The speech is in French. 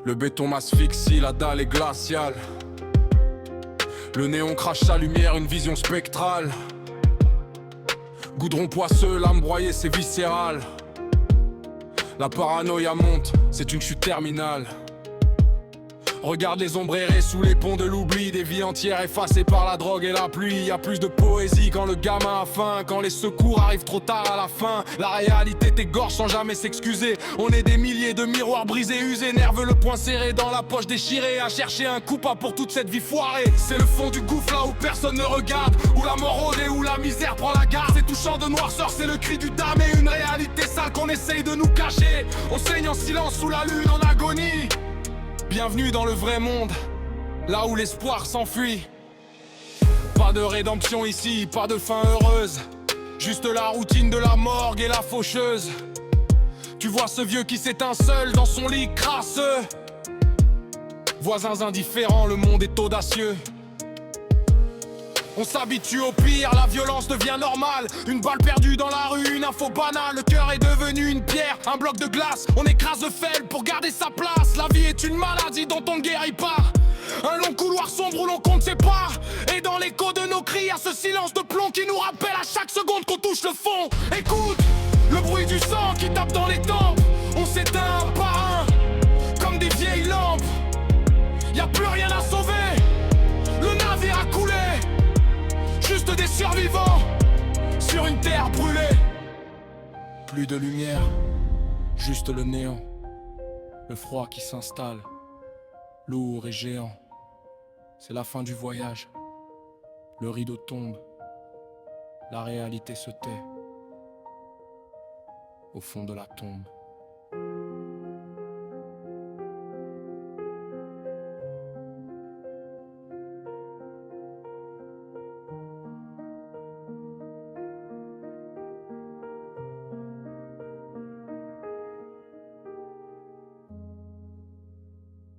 Le béton m'asphyxie, la dalle est glaciale. Le néon crache sa lumière, une vision spectrale. Goudron poisseux, l'âme broyée, c'est viscéral. La paranoïa monte, c'est une chute terminale. Regarde les ombres errer sous les ponts de l'oubli. Des vies entières effacées par la drogue et la pluie. Y a plus de poésie quand le gamin a faim, quand les secours arrivent trop tard à la fin. La réalité t'égorge sans jamais s'excuser. On est des milliers de miroirs brisés, usés, nerveux, le poing serré dans la poche déchirée, à chercher un coupable pour toute cette vie foirée. C'est le fond du gouffre là où personne ne regarde, où la mort rôde et où la misère prend la garde. C'est touchant de noirceur, c'est le cri du damné. Une réalité sale qu'on essaye de nous cacher. On saigne en silence sous la lune en agonie. Bienvenue dans le vrai monde, là où l'espoir s'enfuit. Pas de rédemption ici, pas de fin heureuse. Juste la routine de la morgue et la faucheuse. Tu vois ce vieux qui s'éteint seul dans son lit crasseux. Voisins indifférents, le monde est audacieux. On s'habitue au pire, la violence devient normale. Une balle perdue dans la rue, une info banale. Le cœur est devenu une pierre, un bloc de glace. On écrase le faible pour garder sa place. La vie est une maladie dont on ne guérit pas. Un long couloir sombre où l'on compte ses pas. Et dans l'écho de nos cris, y'a ce silence de plomb qui nous rappelle à chaque seconde qu'on touche le fond. Écoute, le bruit du sang qui tape dans les tempes. On s'éteint un par un, comme des vieilles lampes. Y'a plus rien à sauver, le navire a coulé. Juste des survivants sur une terre brûlée. Plus de lumière, juste le néant. Le froid qui s'installe, lourd et géant. C'est la fin du voyage. Le rideau tombe. La réalité se tait au fond de la tombe.